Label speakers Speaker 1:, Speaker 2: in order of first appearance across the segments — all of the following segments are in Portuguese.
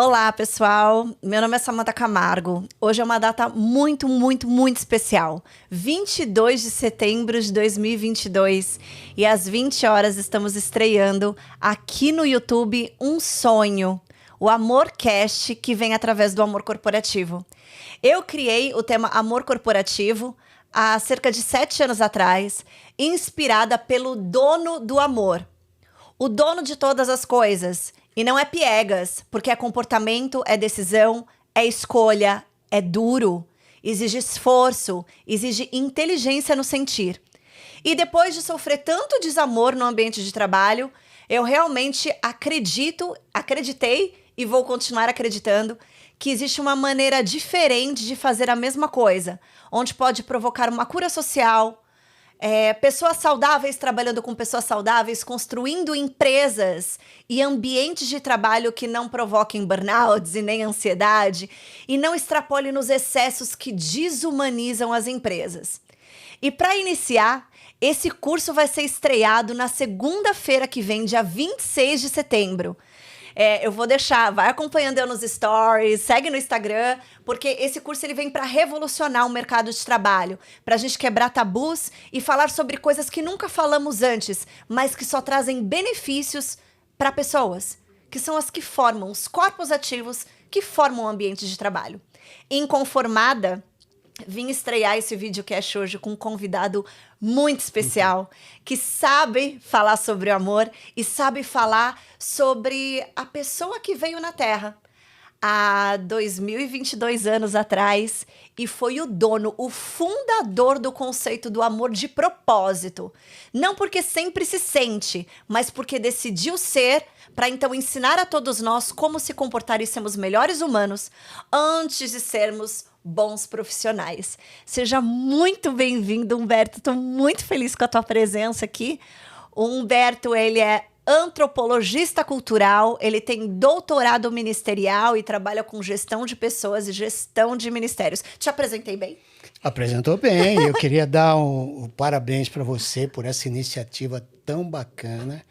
Speaker 1: Olá, pessoal. Meu nome é Samantha Camargo. Hoje é uma data muito especial. 22 de setembro de 2022. E às 20 horas estamos estreando aqui no YouTube um sonho. O AmorCast, que vem através do amor corporativo. Eu criei o tema Amor Corporativo há cerca de 7 anos atrás, inspirada pelo dono do amor. O dono de todas as coisas. E não é piegas, porque é comportamento, é decisão, é escolha, é duro, exige esforço, exige inteligência no sentir. E depois de sofrer tanto desamor no ambiente de trabalho, eu realmente acreditei e vou continuar acreditando que existe uma maneira diferente de fazer a mesma coisa, onde pode provocar uma cura social, pessoas saudáveis trabalhando com pessoas saudáveis, construindo empresas e ambientes de trabalho que não provoquem burnouts e nem ansiedade e não extrapolem nos excessos que desumanizam as empresas. E para iniciar, esse curso vai ser estreado na segunda-feira que vem, dia 26 de setembro. Eu vou deixar, vai acompanhando eu nos stories, segue no Instagram, porque esse curso ele vem para revolucionar o mercado de trabalho, para a gente quebrar tabus e falar sobre coisas que nunca falamos antes, mas que só trazem benefícios para pessoas, que são as que formam os corpos ativos que formam o ambiente de trabalho. Inconformada, vim estrear esse videocast hoje com um convidado muito especial, que sabe falar sobre o amor e sabe falar sobre a pessoa que veio na Terra há 2022 anos atrás e foi o dono, o fundador do conceito do amor de propósito. Não porque sempre se sente, mas porque decidiu ser, para então ensinar a todos nós como se comportar e sermos melhores humanos antes de sermos bons profissionais. Seja muito bem-vindo, Humberto. Estou muito feliz com a tua presença aqui. O Humberto, ele é antropologista cultural, ele tem doutorado ministerial e trabalha com gestão de pessoas e gestão de ministérios. Te apresentei bem?
Speaker 2: Apresentou bem. Eu queria dar um parabéns para você por essa iniciativa tão bacana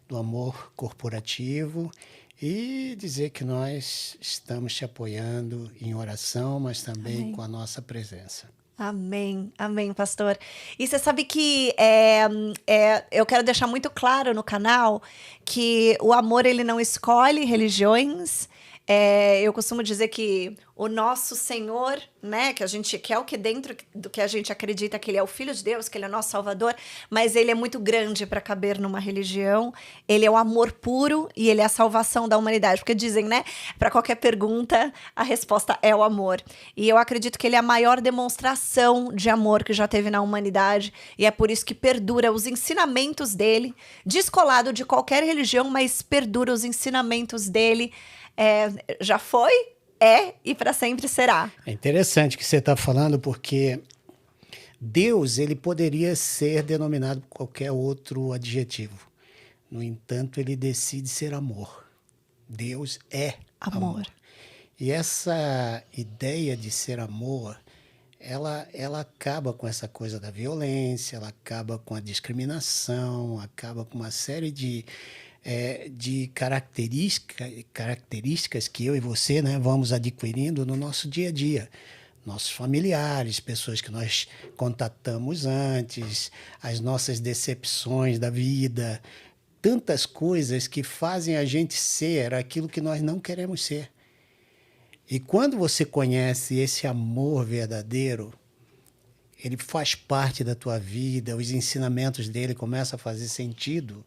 Speaker 2: do amor corporativo e dizer que nós estamos te apoiando em oração, mas também
Speaker 1: Amém.
Speaker 2: Com a nossa presença.
Speaker 1: Amém, amém, pastor. E você sabe que eu quero deixar muito claro no canal que o amor ele não escolhe religiões. Eu costumo dizer que o nosso Senhor, né, que é o que dentro do que a gente acredita que ele é o Filho de Deus, que ele é o nosso Salvador, mas ele é muito grande para caber numa religião. Ele é o amor puro e ele é a salvação da humanidade, porque dizem, né, para qualquer pergunta, a resposta é o amor. E eu acredito que ele é a maior demonstração de amor que já teve na humanidade e é por isso que perdura os ensinamentos dele, descolado de qualquer religião, mas perdura os ensinamentos dele. Já foi, e para sempre será.
Speaker 2: É interessante o que você está falando, porque Deus ele poderia ser denominado por qualquer outro adjetivo. No entanto, ele decide ser amor. Deus é amor. E essa ideia de ser amor, ela acaba com essa coisa da violência, ela acaba com a discriminação, acaba com uma série de características que eu e você, né, vamos adquirindo no nosso dia a dia. Nossos familiares, pessoas que nós contatamos antes, as nossas decepções da vida, tantas coisas que fazem a gente ser aquilo que nós não queremos ser. E quando você conhece esse amor verdadeiro, ele faz parte da tua vida, os ensinamentos dele começam a fazer sentido,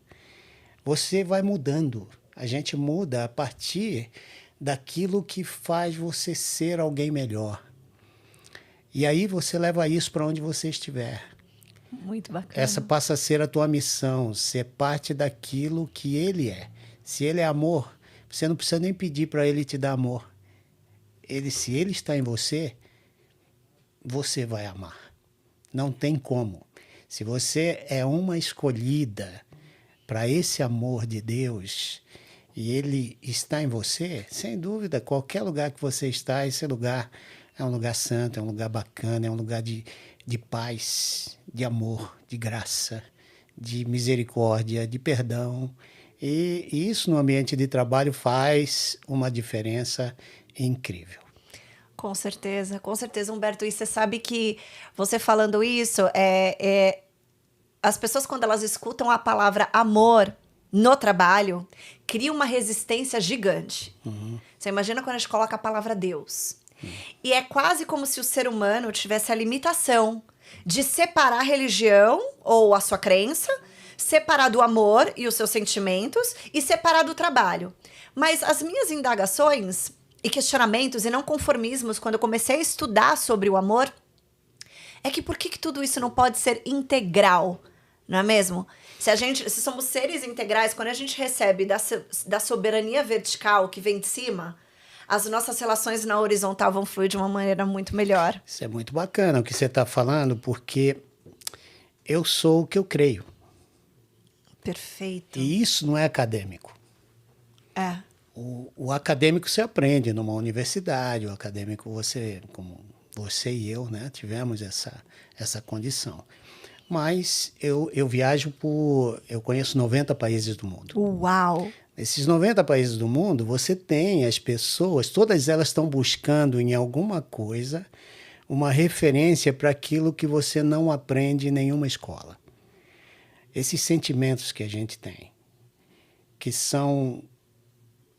Speaker 2: você vai mudando. A gente muda a partir daquilo que faz você ser alguém melhor. E aí você leva isso para onde você estiver.
Speaker 1: Muito bacana.
Speaker 2: Essa passa a ser a tua missão, ser parte daquilo que ele é. Se ele é amor, você não precisa nem pedir para ele te dar amor. Se ele está em você, você vai amar. Não tem como. Se você é uma escolhida para esse amor de Deus e ele está em você, sem dúvida, qualquer lugar que você está, esse lugar é um lugar santo, é um lugar bacana, é um lugar de paz, de amor, de graça, de misericórdia, de perdão. E isso no ambiente de trabalho faz uma diferença incrível.
Speaker 1: Com certeza, Humberto. E você sabe que você falando isso, as pessoas, quando elas escutam a palavra amor no trabalho, cria uma resistência gigante. Você imagina quando a gente coloca a palavra Deus. E é quase como se o ser humano tivesse a limitação de separar a religião ou a sua crença, separar do amor e os seus sentimentos e separar do trabalho. Mas as minhas indagações e questionamentos e não conformismos, quando eu comecei a estudar sobre o amor, é que por que tudo isso não pode ser integral, não é mesmo? Se somos seres integrais, quando a gente recebe da soberania vertical que vem de cima, as nossas relações na horizontal vão fluir de uma maneira muito melhor.
Speaker 2: Isso é muito bacana o que você está falando, porque eu sou o que eu creio.
Speaker 1: Perfeito.
Speaker 2: E isso não é acadêmico.
Speaker 1: É.
Speaker 2: O acadêmico você aprende numa universidade, o acadêmico como você e eu, né, tivemos essa condição. Mas eu viajo eu conheço 90 países do mundo.
Speaker 1: Uau!
Speaker 2: Nesses 90 países do mundo, você tem as pessoas, todas elas estão buscando em alguma coisa uma referência para aquilo que você não aprende em nenhuma escola. Esses sentimentos que a gente tem, que são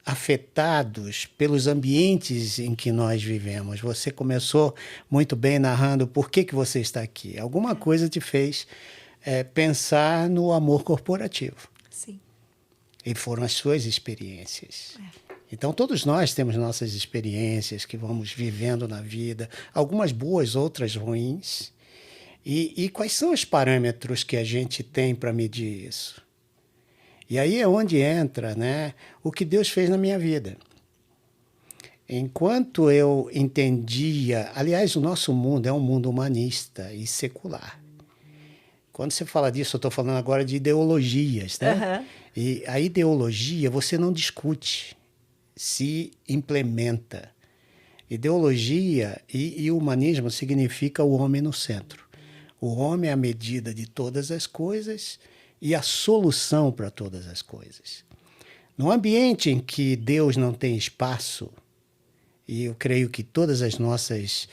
Speaker 2: afetados pelos ambientes em que nós vivemos. Você começou muito bem narrando por que você está aqui. Alguma coisa te fez pensar no amor corporativo.
Speaker 1: Sim.
Speaker 2: E foram as suas experiências. Então, todos nós temos nossas experiências que vamos vivendo na vida, algumas boas, outras ruins. E quais são os parâmetros que a gente tem para medir isso? E aí é onde entra, né, o que Deus fez na minha vida. Enquanto eu entendia... Aliás, o nosso mundo é um mundo humanista e secular. Quando você fala disso, eu estou falando agora de ideologias, né?
Speaker 1: Uhum.
Speaker 2: E a ideologia você não discute, se implementa. Ideologia e humanismo significa o homem no centro. O homem é a medida de todas as coisas e a solução para todas as coisas. No ambiente em que Deus não tem espaço, e eu creio que todas as nossas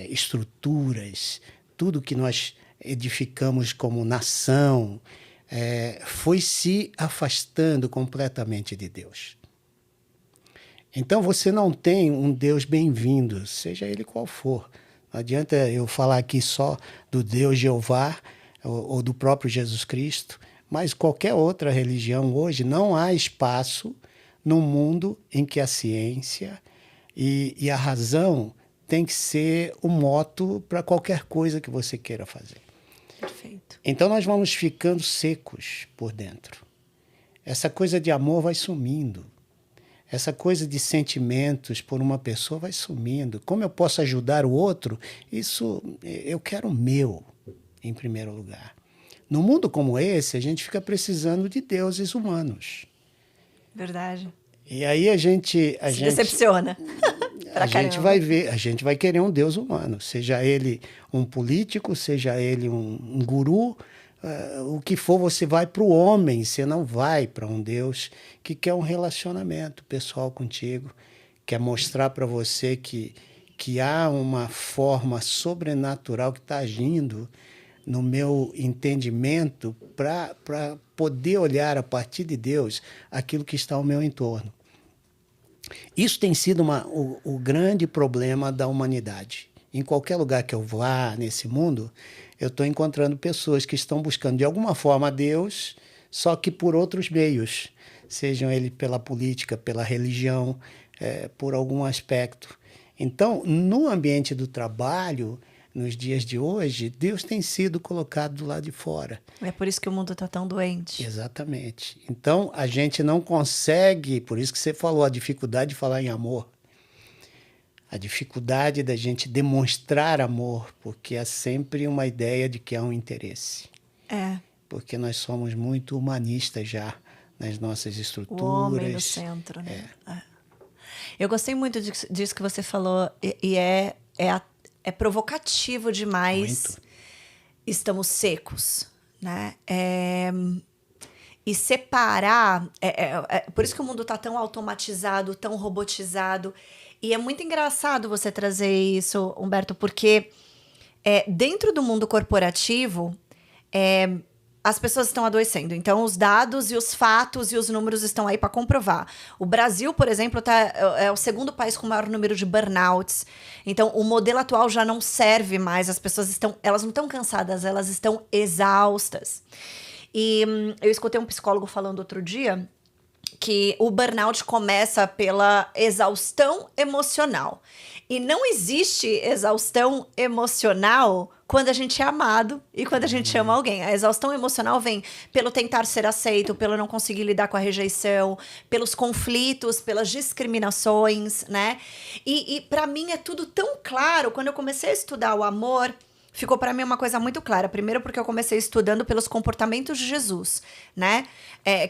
Speaker 2: estruturas, tudo que nós edificamos como nação, foi se afastando completamente de Deus. Então você não tem um Deus bem-vindo, seja ele qual for. Não adianta eu falar aqui só do Deus Jeová ou do próprio Jesus Cristo, mas qualquer outra religião hoje não há espaço no mundo em que a ciência e a razão tem que ser o moto para qualquer coisa que você queira fazer.
Speaker 1: Perfeito.
Speaker 2: Então nós vamos ficando secos por dentro. Essa coisa de amor vai sumindo. Essa coisa de sentimentos por uma pessoa vai sumindo. Como eu posso ajudar o outro? Isso eu quero o meu, em primeiro lugar. No mundo como esse, a gente fica precisando de deuses humanos.
Speaker 1: Verdade.
Speaker 2: E aí a gente
Speaker 1: decepciona.
Speaker 2: A gente vai ver, a gente vai querer um Deus humano, seja ele um político, seja ele um guru, o que for, você vai para o homem, você não vai para um Deus que quer um relacionamento pessoal contigo, quer mostrar para você que há uma forma sobrenatural que está agindo no meu entendimento para poder olhar a partir de Deus aquilo que está ao meu entorno. Isso tem sido o grande problema da humanidade. Em qualquer lugar que eu vá nesse mundo, eu estou encontrando pessoas que estão buscando de alguma forma a Deus, só que por outros meios, sejam eles pela política, pela religião, por algum aspecto. Então, no ambiente do trabalho, nos dias de hoje, Deus tem sido colocado do lado de fora.
Speaker 1: É por isso que o mundo está tão doente.
Speaker 2: Exatamente. Então, a gente não consegue, por isso que você falou, a dificuldade de falar em amor. A dificuldade da gente demonstrar amor, porque há sempre uma ideia de que há um interesse. Porque nós somos muito humanistas já nas nossas estruturas.
Speaker 1: O homem no centro, né? Eu gostei muito disso que você falou, e é provocativo demais.
Speaker 2: Muito.
Speaker 1: Estamos secos, né? E separar, por isso que o mundo tá tão automatizado, tão robotizado. E é muito engraçado você trazer isso, Humberto, porque dentro do mundo corporativo, as pessoas estão adoecendo. Então, os dados e os fatos e os números estão aí para comprovar. O Brasil, por exemplo, é o segundo país com o maior número de burnouts. Então, o modelo atual já não serve mais. As pessoas elas não estão cansadas, elas estão exaustas. E eu escutei um psicólogo falando outro dia que o burnout começa pela exaustão emocional. E não existe exaustão emocional quando a gente é amado e quando a gente ama alguém. A exaustão emocional vem pelo tentar ser aceito, pelo não conseguir lidar com a rejeição, pelos conflitos, pelas discriminações, né? E para mim é tudo tão claro. Quando eu comecei a estudar o amor, ficou para mim uma coisa muito clara. Primeiro porque eu comecei estudando pelos comportamentos de Jesus, né?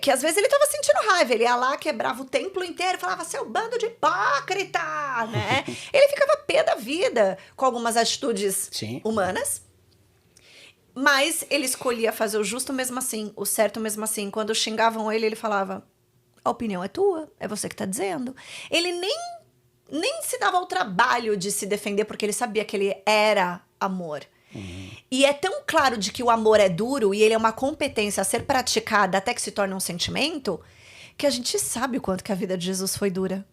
Speaker 1: Que às vezes ele tava sentindo raiva. Ele ia lá, quebrava o templo inteiro, falava, seu bando de hipócrita, né? Ele ficava pé da vida com algumas atitudes humanas. Mas ele escolhia fazer o justo mesmo assim, o certo mesmo assim. Quando xingavam ele, ele falava, a opinião é tua, é você que tá dizendo. Ele nem se dava ao trabalho de se defender, porque ele sabia que ele era amor. E é tão claro de que o amor é duro e ele é uma competência a ser praticada até que se torne um sentimento, que a gente sabe o quanto que a vida de Jesus foi dura.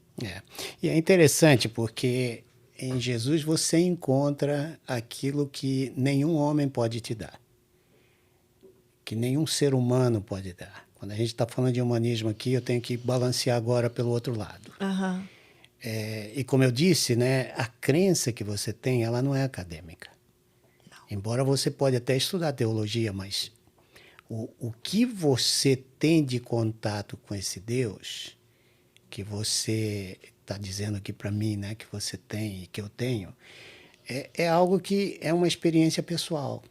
Speaker 2: E é interessante porque em Jesus você encontra aquilo que nenhum homem pode te dar, que nenhum ser humano pode dar. Quando a gente está falando de humanismo aqui, eu tenho que balancear agora pelo outro lado. E como eu disse, né, a crença que você tem, ela não é acadêmica. Embora você pode até estudar teologia, mas o que você tem de contato com esse Deus, que você está dizendo aqui para mim, né, que você tem e que eu tenho, é algo que é uma experiência pessoal.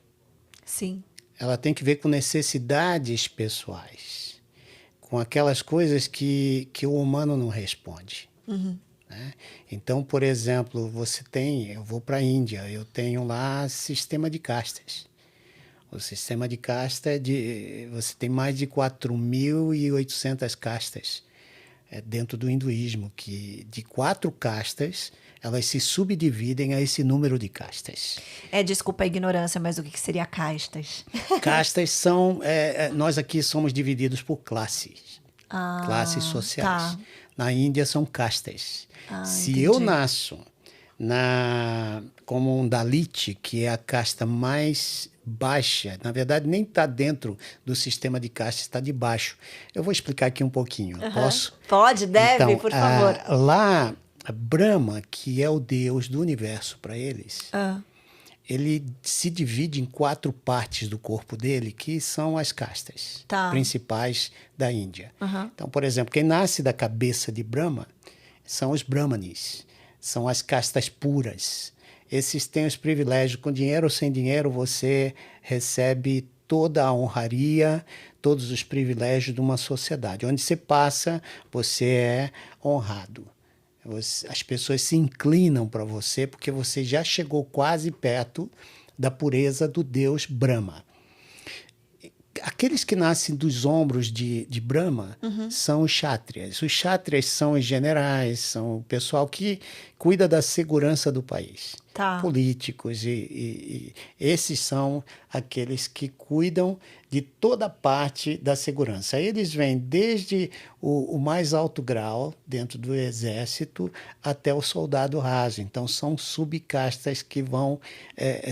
Speaker 1: Sim.
Speaker 2: Ela tem que ver com necessidades pessoais, com aquelas coisas que o humano não responde. Né? Então, por exemplo, eu vou para a Índia, eu tenho lá sistema de castas. O sistema de casta você tem mais de 4.800 castas dentro do hinduísmo, que de 4 castas, elas se subdividem a esse número de castas.
Speaker 1: Desculpa a ignorância, mas o que seria castas?
Speaker 2: Castas são, nós aqui somos divididos por classes, classes sociais.
Speaker 1: Tá.
Speaker 2: Na Índia são castas. Se
Speaker 1: entendi.
Speaker 2: eu nasço como um Dalit, que é a casta mais baixa, na verdade nem está dentro do sistema de castas, está debaixo. Eu vou explicar aqui um pouquinho, posso?
Speaker 1: Pode, deve,
Speaker 2: então,
Speaker 1: por favor.
Speaker 2: Lá, Brahma, que é o deus do universo para eles, ele se divide em 4 partes do corpo dele, que são as castas principais da Índia. Então, por exemplo, quem nasce da cabeça de Brahma são os Brahmanis, são as castas puras. Esses têm os privilégios, com dinheiro ou sem dinheiro, você recebe toda a honraria, todos os privilégios de uma sociedade. Onde você passa, você é honrado. As pessoas se inclinam para você porque você já chegou quase perto da pureza do deus Brahma. Aqueles que nascem dos ombros de Brahma são os kshatriyas. Os kshatriyas são os generais, são o pessoal que cuida da segurança do país. Políticos e esses são aqueles que cuidam de toda parte da segurança. Eles vêm desde o mais alto grau dentro do exército até o soldado raso. Então são subcastas que vão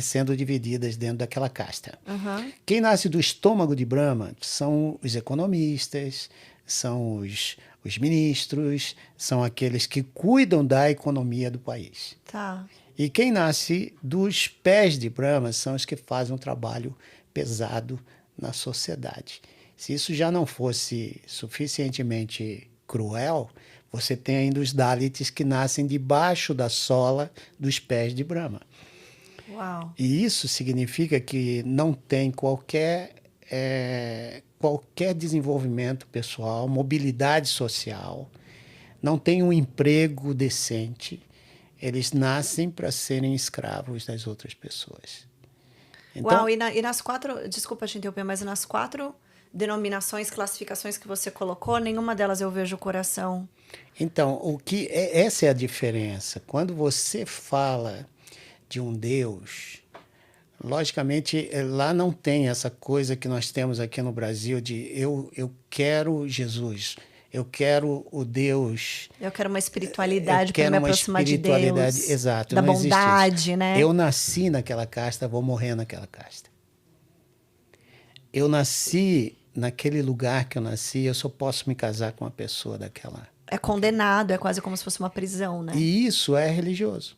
Speaker 2: sendo divididas dentro daquela casta. Quem nasce do estômago de Brahma são os economistas, são os ministros, são aqueles que cuidam da economia do país. E quem nasce dos pés de Brahma são os que fazem um trabalho pesado na sociedade. Se isso já não fosse suficientemente cruel, você tem ainda os Dalits que nascem debaixo da sola dos pés de Brahma.
Speaker 1: Uau.
Speaker 2: E isso significa que não tem qualquer desenvolvimento pessoal, mobilidade social, não tem um emprego decente. Eles nascem para serem escravos das outras pessoas. Então,
Speaker 1: Uau, e nas 4... Desculpa te interromper, mas nas 4 denominações, classificações que você colocou, nenhuma delas eu vejo o coração.
Speaker 2: Então, essa é a diferença. Quando você fala de um Deus, logicamente, lá não tem essa coisa que nós temos aqui no Brasil de eu quero Jesus, eu quero o Deus,
Speaker 1: Eu quero uma
Speaker 2: eu
Speaker 1: espiritualidade para me
Speaker 2: quero uma
Speaker 1: aproximar de
Speaker 2: espiritualidade.
Speaker 1: Deus,
Speaker 2: Exato,
Speaker 1: da
Speaker 2: não existe isso.
Speaker 1: bondade, né?
Speaker 2: Eu nasci naquela casta, vou morrer naquela casta. Eu nasci naquele lugar que eu nasci, eu só posso me casar com uma pessoa daquela.
Speaker 1: É condenado, é quase como se fosse uma prisão, né?
Speaker 2: E isso é religioso.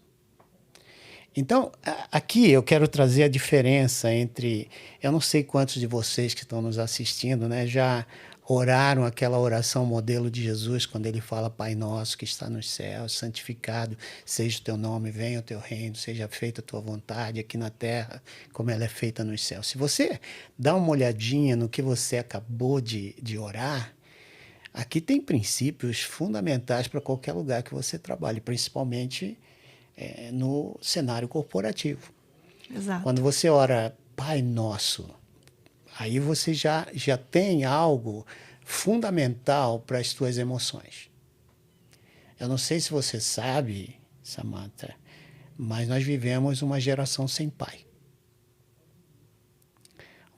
Speaker 2: Então, aqui eu quero trazer a diferença entre. Eu não sei quantos de vocês que estão nos assistindo, né, já oraram aquela oração modelo de Jesus, quando ele fala: Pai nosso que está nos céus, santificado seja o teu nome, venha o teu reino, seja feita a tua vontade aqui na terra, como ela é feita nos céus. Se você dá uma olhadinha no que você acabou de orar, aqui tem princípios fundamentais para qualquer lugar que você trabalhe, principalmente no cenário corporativo.
Speaker 1: Exato.
Speaker 2: Quando você ora Pai Nosso, aí você já tem algo fundamental para as suas emoções. Eu não sei se você sabe, Samantha, mas nós vivemos uma geração sem pai.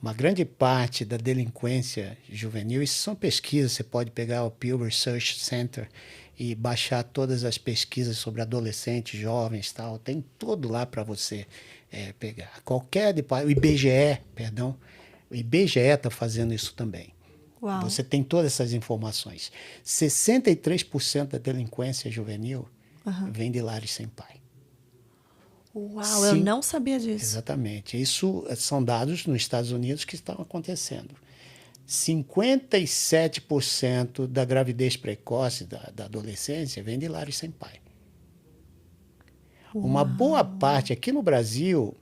Speaker 2: Uma grande parte da delinquência juvenil, isso são pesquisas, você pode pegar o Pew Research Center e baixar todas as pesquisas sobre adolescentes, jovens, tal, tem tudo lá para você pegar. O IBGE, perdão, o IBGE está fazendo isso também.
Speaker 1: Uau.
Speaker 2: Você tem todas essas informações. 63% da delinquência juvenil vem de lares sem pai.
Speaker 1: Uau, eu não sabia disso.
Speaker 2: Exatamente. Isso são dados nos Estados Unidos que estão acontecendo. 57% da gravidez precoce da adolescência vem de lares sem pai.
Speaker 1: Uau.
Speaker 2: Uma boa parte, aqui no Brasil,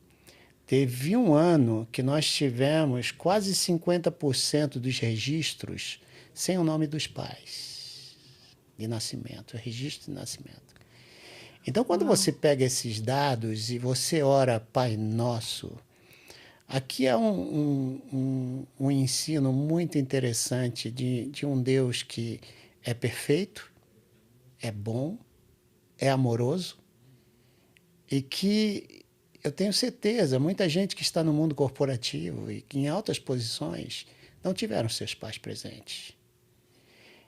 Speaker 2: teve um ano que nós tivemos quase 50% dos registros sem o nome dos pais de nascimento, registro de nascimento. Então, quando você pega esses dados e você ora Pai Nosso, aqui é um ensino muito interessante de um Deus que é perfeito, é bom, é amoroso e que eu tenho certeza, muita gente que está no mundo corporativo e que em altas posições não tiveram seus pais presentes.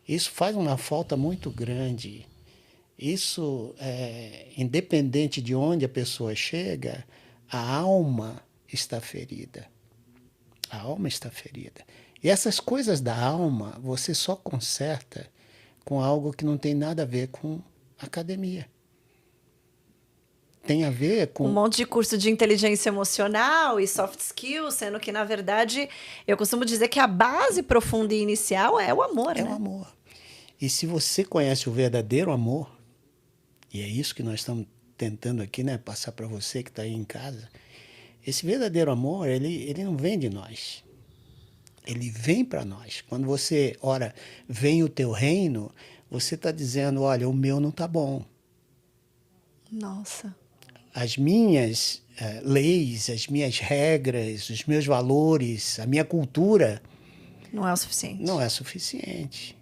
Speaker 2: Isso faz uma falta muito grande. Isso, independente de onde a pessoa chega, a alma está ferida. A alma está ferida. E essas coisas da alma você só conserta com algo que não tem nada a ver com academia. Tem a ver com...
Speaker 1: Um monte de curso de inteligência emocional e soft skills, sendo que, na verdade, eu costumo dizer que a base profunda e inicial é o amor, né?
Speaker 2: É o amor. E se você conhece o verdadeiro amor, e é isso que nós estamos tentando aqui, né, passar para você que está aí em casa, esse verdadeiro amor, ele não vem de nós. Ele vem para nós. Quando você ora, vem o teu reino, você está dizendo, olha, o meu não está bom.
Speaker 1: Nossa.
Speaker 2: As minhas leis, as minhas regras, os meus valores, a minha cultura...
Speaker 1: Não é o suficiente.
Speaker 2: Não é suficiente.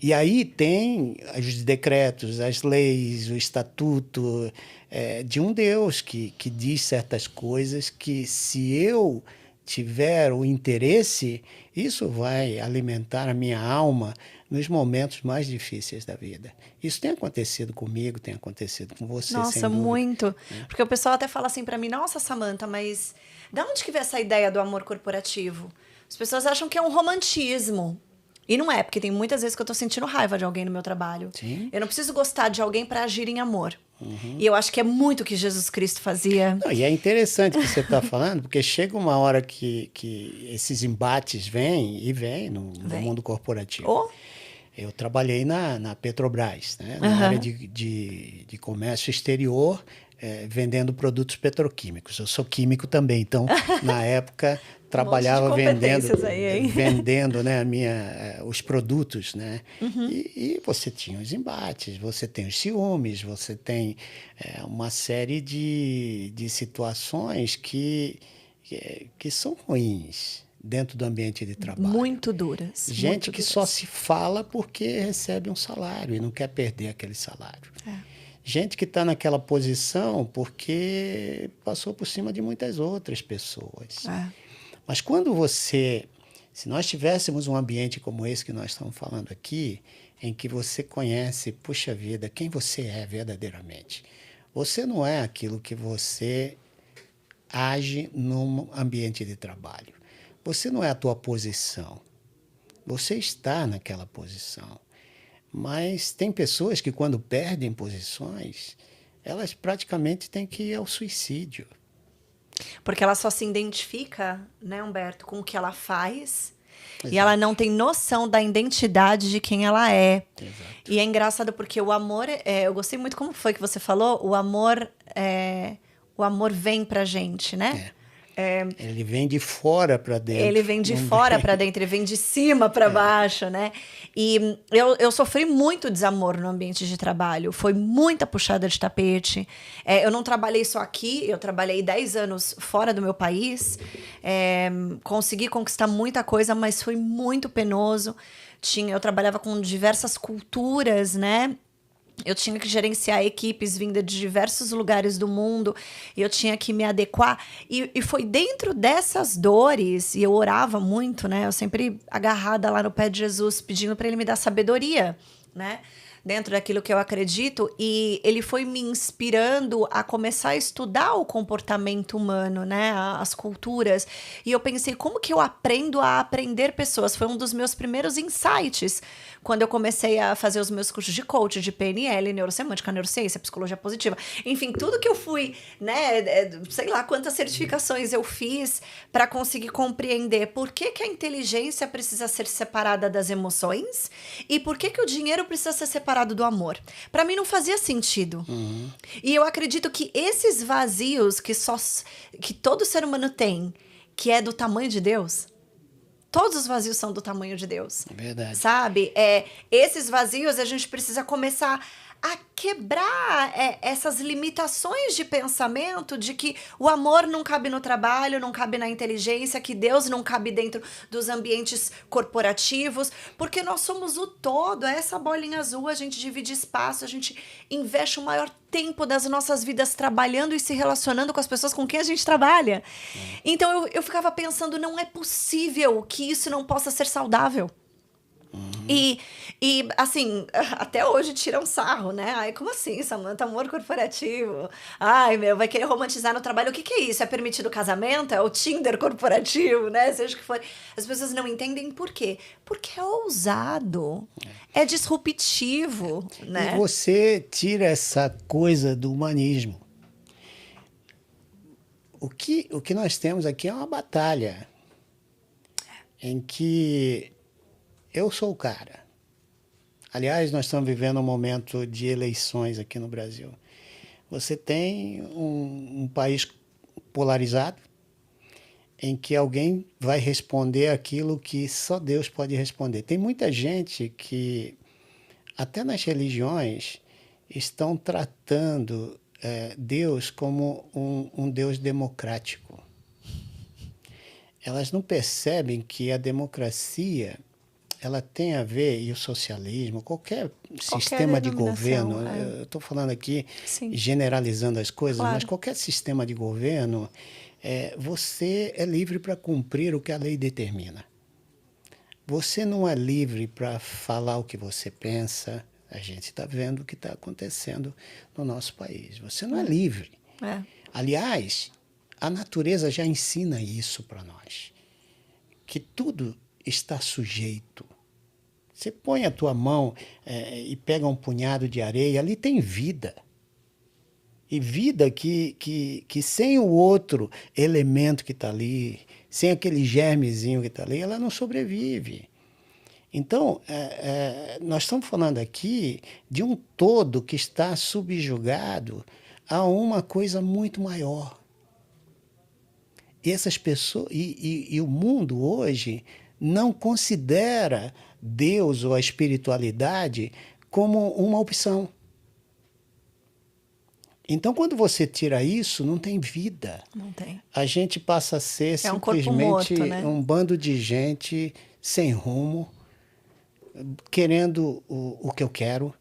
Speaker 2: E aí tem os decretos, as leis, o estatuto de um Deus que diz certas coisas que, se eu tiver o interesse, isso vai alimentar a minha alma nos momentos mais difíceis da vida. Isso tem acontecido comigo, tem acontecido com você,
Speaker 1: Nossa,
Speaker 2: sem dúvida.
Speaker 1: muito. Porque o pessoal até fala assim pra mim, nossa, Samantha, mas de onde que veio essa ideia do amor corporativo? As pessoas acham que é um romantismo. E não é, porque tem muitas vezes que eu tô sentindo raiva de alguém no meu trabalho.
Speaker 2: Sim.
Speaker 1: Eu não preciso gostar de alguém para agir em amor. E eu acho que é muito o que Jesus Cristo fazia.
Speaker 2: Não, e é interessante o que você está falando, porque chega uma hora que esses embates vêm no mundo corporativo.
Speaker 1: Oh.
Speaker 2: Eu trabalhei na Petrobras, né, na área de comércio exterior, vendendo produtos petroquímicos. Eu sou químico também, então, na época, trabalhava vendendo né, os produtos, né? E você tinha os embates, você tem os ciúmes, você tem uma série de situações que são ruins. dentro do ambiente de trabalho.
Speaker 1: Muito duras.
Speaker 2: Gente
Speaker 1: muito
Speaker 2: que
Speaker 1: duras.
Speaker 2: só se fala porque recebe um salário e não quer perder aquele salário. Gente que está naquela posição porque passou por cima de muitas outras pessoas. Mas quando se nós tivéssemos um ambiente como esse que nós estamos falando aqui, em que você conhece, puxa vida, quem você é verdadeiramente. Você não é aquilo que você age num ambiente de trabalho. Você não é a tua posição. Você está naquela posição. Mas tem pessoas que, quando perdem posições, elas praticamente têm que ir ao suicídio.
Speaker 1: Porque ela só se identifica, né, Humberto, com o que ela faz.
Speaker 2: Exato.
Speaker 1: E ela não tem noção da identidade de quem ela é.
Speaker 2: Exato.
Speaker 1: E é engraçado porque o amor... eu gostei muito como foi que você falou. O amor vem pra gente, né?
Speaker 2: Ele vem de fora para dentro.
Speaker 1: Ele vem de fora para dentro, ele vem de cima para baixo, né? E eu sofri muito desamor no ambiente de trabalho. Foi muita puxada de tapete. Eu não trabalhei só aqui, eu trabalhei 10 anos fora do meu país. Consegui conquistar muita coisa, mas foi muito penoso. Eu trabalhava com diversas culturas, né? Eu tinha que gerenciar equipes vindas de diversos lugares do mundo, e eu tinha que me adequar. E foi dentro dessas dores, e eu orava muito, né? Eu sempre agarrada lá no pé de Jesus, pedindo para ele me dar sabedoria, né? Dentro daquilo que eu acredito, e ele foi me inspirando a começar a estudar o comportamento humano, né, as culturas, e eu pensei, como que eu aprendo a aprender pessoas? Foi um dos meus primeiros insights, quando eu comecei a fazer os meus cursos de coach, de PNL, neurosemântica, neurociência, psicologia positiva, enfim, tudo que eu fui, né, sei lá quantas certificações eu fiz para conseguir compreender por que que a inteligência precisa ser separada das emoções, e por que que o dinheiro precisa ser separado do amor. Para mim não fazia sentido. E eu acredito que esses vazios que todo ser humano tem, que é do tamanho de Deus, todos os vazios são do tamanho de Deus.
Speaker 2: É verdade.
Speaker 1: Sabe? Esses vazios a gente precisa começar a quebrar essas limitações de pensamento de que o amor não cabe no trabalho, não cabe na inteligência, que Deus não cabe dentro dos ambientes corporativos, porque nós somos o todo, é essa bolinha azul, a gente divide espaço, a gente investe o maior tempo das nossas vidas trabalhando e se relacionando com as pessoas com quem a gente trabalha. Então eu ficava pensando, não é possível que isso não possa ser saudável. E assim, até hoje tiram sarro, né? Ai, como assim, Samantha? Amor corporativo. Ai, vai querer romantizar no trabalho. O que é isso? É permitido casamento? É o Tinder corporativo, né? Seja o que for. As pessoas não entendem por quê. Porque é ousado. É disruptivo, né?
Speaker 2: E você tira essa coisa do humanismo. O que nós temos aqui é uma batalha em que eu sou o cara. Aliás, nós estamos vivendo um momento de eleições aqui no Brasil. Você tem um país polarizado, em que alguém vai responder aquilo que só Deus pode responder. Tem muita gente que, até nas religiões, estão tratando Deus como um Deus democrático. Elas não percebem que a democracia ela tem a ver, e o socialismo, qualquer sistema de governo, eu estou falando aqui, sim, generalizando as coisas, claro, mas qualquer sistema de governo, você é livre para cumprir o que a lei determina. Você não é livre para falar o que você pensa. A gente está vendo o que está acontecendo no nosso país. Você não é livre. Aliás, a natureza já ensina isso para nós, que tudo está sujeito. Você põe a tua mão e pega um punhado de areia, ali tem vida. E vida que sem o outro elemento que está ali, sem aquele germezinho que está ali, ela não sobrevive. Então, nós estamos falando aqui de um todo que está subjugado a uma coisa muito maior. E essas pessoas, e o mundo hoje não considera Deus ou a espiritualidade como uma opção. Então, quando você tira isso, não tem vida.
Speaker 1: Não tem.
Speaker 2: A gente passa a ser
Speaker 1: É um corpo
Speaker 2: simplesmente
Speaker 1: morto, né?
Speaker 2: um bando de gente sem rumo, querendo o que eu quero.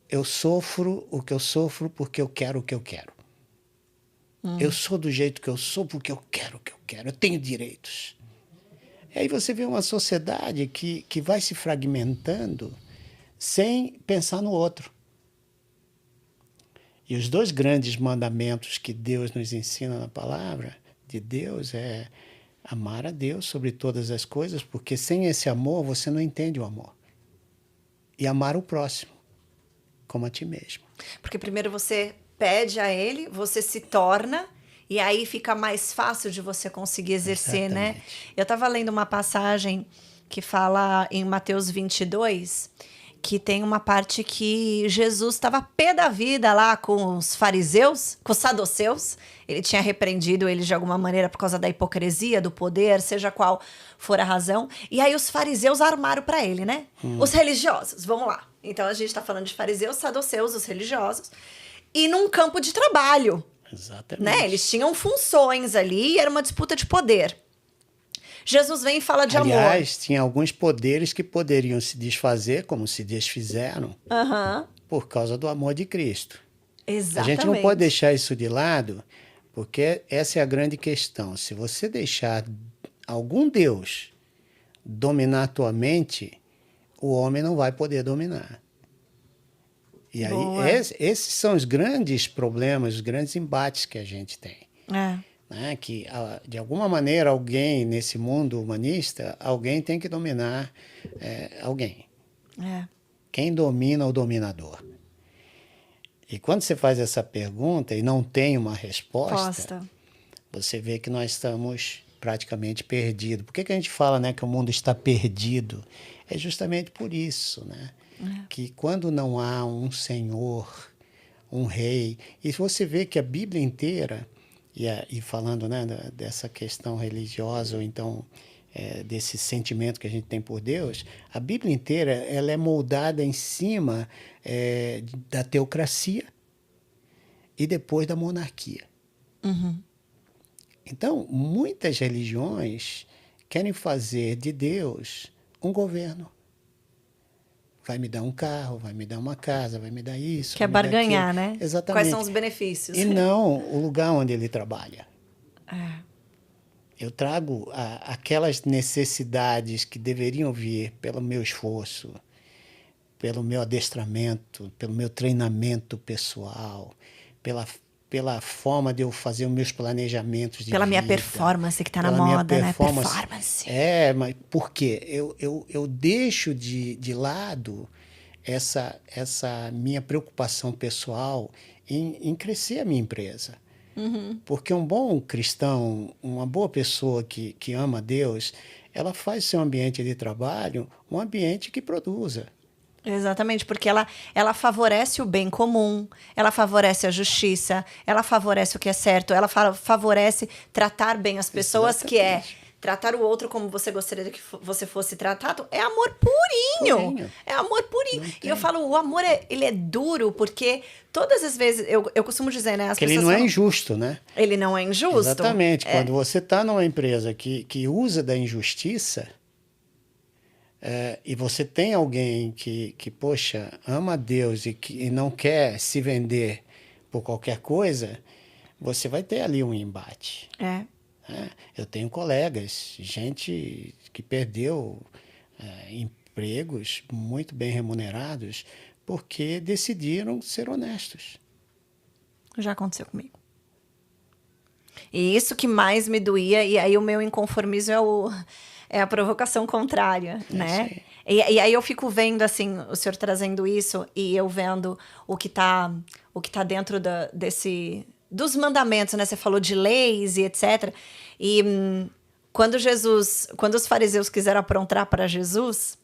Speaker 2: Eu sofro o que eu sofro porque eu quero o que eu quero. Eu sou do jeito que eu sou porque eu quero o que eu quero. Eu tenho direitos. E aí você vê uma sociedade que vai se fragmentando sem pensar no outro. E os dois grandes mandamentos que Deus nos ensina na palavra de Deus é amar a Deus sobre todas as coisas, porque sem esse amor você não entende o amor. E amar o próximo, como a ti mesmo.
Speaker 1: Porque primeiro você pede a ele, você se torna, e aí fica mais fácil de você conseguir exercer, né?
Speaker 2: Exatamente.
Speaker 1: Eu estava lendo uma passagem que fala em Mateus 22, que tem uma parte que Jesus estava pé da vida lá com os fariseus, com os saduceus. Ele tinha repreendido eles de alguma maneira por causa da hipocrisia, do poder, seja qual for a razão. E aí os fariseus armaram para ele, né? Os religiosos, vamos lá. Então a gente está falando de fariseus, saduceus, os religiosos. E num campo de trabalho,
Speaker 2: Exatamente.
Speaker 1: né? Eles tinham funções ali e era uma disputa de poder. Jesus vem e fala de amor.
Speaker 2: Aliás, tinha alguns poderes que poderiam se desfazer, como se desfizeram, por causa do amor de Cristo.
Speaker 1: Exatamente.
Speaker 2: A gente não pode deixar isso de lado, porque essa é a grande questão. Se você deixar algum Deus dominar a tua mente, o homem não vai poder dominar. E aí,
Speaker 1: Boa.
Speaker 2: esses são os grandes problemas, os grandes embates que a gente tem.
Speaker 1: É.
Speaker 2: Né? Que, de alguma maneira, alguém nesse mundo humanista, alguém tem que dominar alguém.
Speaker 1: É.
Speaker 2: Quem domina o dominador? E quando você faz essa pergunta e não tem uma resposta, você vê que nós estamos praticamente perdidos. Por que a gente fala, né, que o mundo está perdido? É justamente por isso, né? Que quando não há um Senhor, um rei, e você vê que a Bíblia inteira, e falando, né, dessa questão religiosa, ou então desse sentimento que a gente tem por Deus, a Bíblia inteira ela é moldada em cima da teocracia e depois da monarquia. Então, muitas religiões querem fazer de Deus um governo. Vai me dar um carro, vai me dar uma casa, vai me dar isso.
Speaker 1: Quer barganhar, né?
Speaker 2: Exatamente.
Speaker 1: Quais são os benefícios?
Speaker 2: E não o lugar onde ele trabalha.
Speaker 1: É.
Speaker 2: Eu trago aquelas necessidades que deveriam vir pelo meu esforço, pelo meu adestramento, pelo meu treinamento pessoal, pela forma de eu fazer os meus planejamentos de
Speaker 1: Pela
Speaker 2: vida.
Speaker 1: minha performance que está na
Speaker 2: Pela minha
Speaker 1: moda, né?
Speaker 2: performance.
Speaker 1: Performance.
Speaker 2: Mas por quê? Eu deixo de lado essa minha preocupação pessoal em crescer a minha empresa. Porque um bom cristão, uma boa pessoa que ama Deus, ela faz seu ambiente de trabalho um ambiente que produza.
Speaker 1: Exatamente, porque ela favorece o bem comum, ela favorece a justiça, ela favorece o que é certo, ela favorece tratar bem as pessoas,
Speaker 2: Exatamente.
Speaker 1: que é tratar o outro como você gostaria que você fosse tratado. É amor purinho. É amor purinho. E eu falo, o amor, ele é duro, porque todas as vezes, eu costumo dizer, né? As
Speaker 2: Porque ele
Speaker 1: pessoas
Speaker 2: não é
Speaker 1: falam,
Speaker 2: injusto, né?
Speaker 1: ele não é injusto.
Speaker 2: Exatamente. Quando você está numa empresa que usa da injustiça, e você tem alguém que poxa, ama a Deus e não quer se vender por qualquer coisa, você vai ter ali um embate. Eu tenho colegas, gente que perdeu empregos muito bem remunerados porque decidiram ser honestos.
Speaker 1: Já aconteceu comigo. E isso que mais me doía, e aí o meu inconformismo é a provocação contrária, né? E aí eu fico vendo, assim, o senhor trazendo isso, e eu vendo o que tá dentro dos mandamentos, né? Você falou de leis e etc. E quando os fariseus quiseram aprontar para Jesus,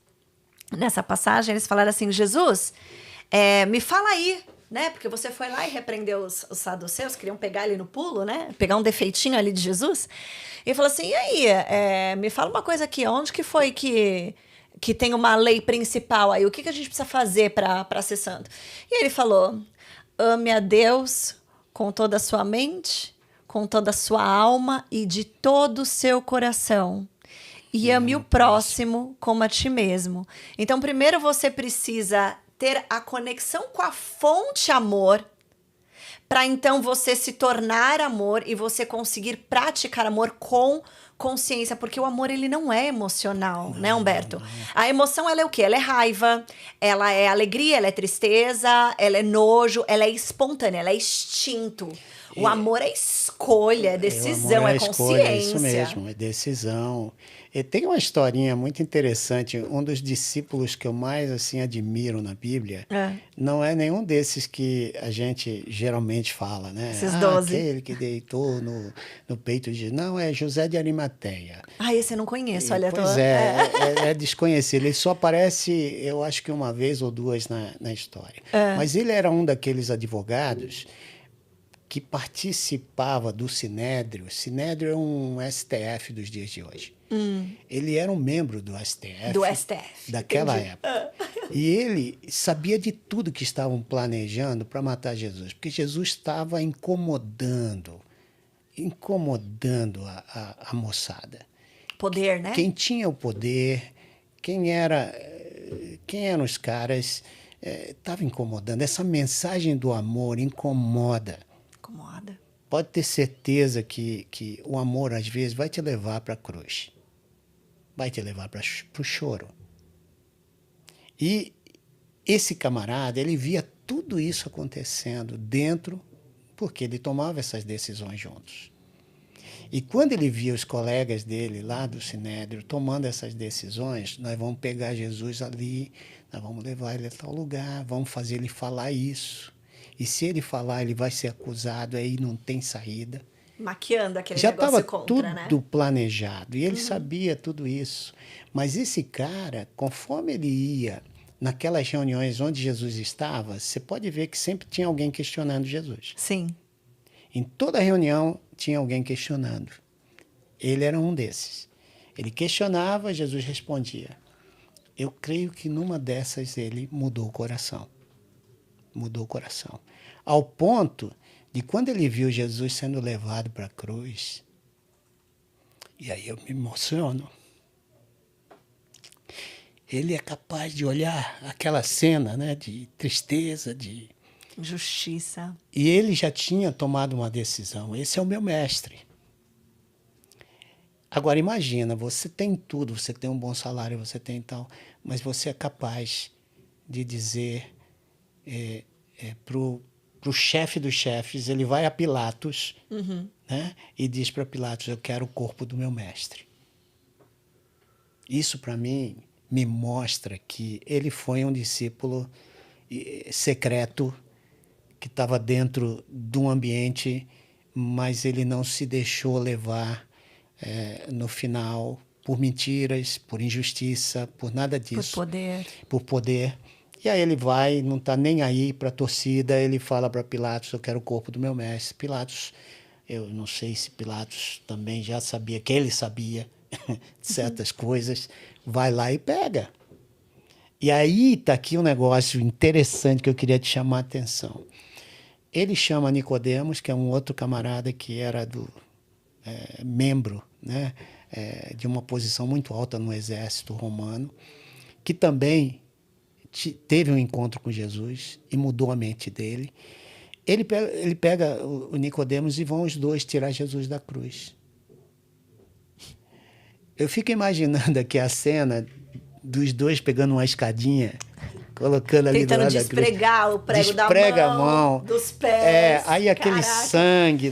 Speaker 1: nessa passagem, eles falaram assim, Jesus, me fala aí, né? Porque você foi lá e repreendeu os saduceus, queriam pegar ele no pulo, né? Pegar um defeitinho ali de Jesus. E falou assim, e aí, me fala uma coisa aqui, onde que foi que tem uma lei principal aí? O que a gente precisa fazer para ser santo? E ele falou, ame a Deus com toda a sua mente, com toda a sua alma e de todo o seu coração. E ame o próximo como a ti mesmo. Então, primeiro você precisa ter a conexão com a fonte amor, para então você se tornar amor e você conseguir praticar amor com consciência, porque o amor ele não é emocional, né, Humberto? A emoção ela é o quê? Ela é raiva, ela é alegria, ela é tristeza, ela é nojo, ela é espontânea, ela é instinto. O amor é escolha, é decisão,
Speaker 2: o amor
Speaker 1: é
Speaker 2: escolha, é isso
Speaker 1: consciência.
Speaker 2: mesmo, é decisão. E tem uma historinha muito interessante. Um dos discípulos que eu mais assim admiro na Bíblia não é nenhum desses que a gente geralmente fala, né?
Speaker 1: Esses 12.
Speaker 2: Aquele que deitou no peito de... Não, é José de Arimateia.
Speaker 1: Ah, esse eu não conheço, olha.
Speaker 2: Pois é desconhecido. Ele só aparece, eu acho que uma vez ou duas na história. Mas ele era um daqueles advogados que participava do Sinédrio. O Sinédrio é um STF dos dias de hoje. Ele era um membro do STF.
Speaker 1: Do STF.
Speaker 2: Daquela época. E ele sabia de tudo que estavam planejando para matar Jesus, porque Jesus estava incomodando a moçada.
Speaker 1: Poder, né?
Speaker 2: Quem tinha o poder, quem eram os caras, estava incomodando. Essa mensagem do amor incomoda.
Speaker 1: Incomoda.
Speaker 2: Pode ter certeza que o amor, às vezes, vai te levar para a cruz. Vai te levar para o choro. E esse camarada, ele via tudo isso acontecendo dentro, porque ele tomava essas decisões juntos. E quando ele via os colegas dele lá do Sinédrio tomando essas decisões, nós vamos pegar Jesus ali, nós vamos levar ele a tal lugar, vamos fazer ele falar isso. E se ele falar, ele vai ser acusado, aí não tem saída.
Speaker 1: Maquiando aquele
Speaker 2: Já
Speaker 1: negócio
Speaker 2: estava
Speaker 1: contra,
Speaker 2: tudo
Speaker 1: né?
Speaker 2: planejado, e ele sabia tudo isso. Mas esse cara, conforme ele ia naquelas reuniões onde Jesus estava, você pode ver que sempre tinha alguém questionando Jesus.
Speaker 1: Sim.
Speaker 2: Em toda reunião tinha alguém questionando. Ele era um desses. Ele questionava, Jesus respondia. Eu creio que numa dessas ele mudou o coração. Mudou o coração. Ao ponto de quando ele viu Jesus sendo levado para a cruz, e aí eu me emociono, ele é capaz de olhar aquela cena, né, de tristeza, de...
Speaker 1: Justiça.
Speaker 2: E ele já tinha tomado uma decisão. Esse é o meu mestre. Agora imagina, você tem tudo, você tem um bom salário, você tem tal, mas você é capaz de dizer para o chefe dos chefes, ele vai a Pilatos, né, e diz para Pilatos, eu quero o corpo do meu mestre. Isso para mim me mostra que ele foi um discípulo secreto que estava dentro de um ambiente, mas ele não se deixou levar no final por mentiras, por injustiça, por nada disso.
Speaker 1: Por poder.
Speaker 2: Por poder. E aí ele vai, não está nem aí para a torcida, ele fala para Pilatos, eu quero o corpo do meu mestre. Pilatos, eu não sei se Pilatos também já sabia, que ele sabia de certas coisas, vai lá e pega. E aí está aqui um negócio interessante que eu queria te chamar a atenção. Ele chama Nicodemos, que é um outro camarada que era membro, né, de uma posição muito alta no exército romano, que também teve um encontro com Jesus e mudou a mente dele. Ele pega o Nicodemos e vão os dois tirar Jesus da cruz. Eu fico imaginando aqui a cena dos dois pegando uma escadinha, colocando ali do lado da cruz.
Speaker 1: Tentando despregar o prego
Speaker 2: Desprega
Speaker 1: da
Speaker 2: a mão,
Speaker 1: dos pés.
Speaker 2: aí aquele
Speaker 1: Caraca.
Speaker 2: sangue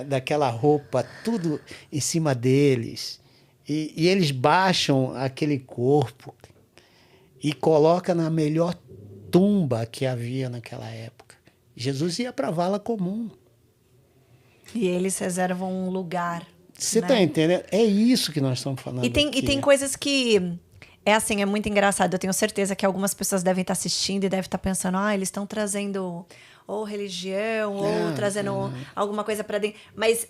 Speaker 2: daquela roupa, tudo em cima deles. E eles baixam aquele corpo e colocam na melhor tumba que havia naquela época. Jesus ia para a vala comum.
Speaker 1: E eles reservam um lugar.
Speaker 2: Você
Speaker 1: né?
Speaker 2: está entendendo? É isso que nós estamos falando
Speaker 1: E tem
Speaker 2: aqui.
Speaker 1: coisas que... É assim, é muito engraçado. Eu tenho certeza que algumas pessoas devem estar assistindo e devem estar pensando, eles estão trazendo ou religião, ou trazendo alguma coisa para dentro. Mas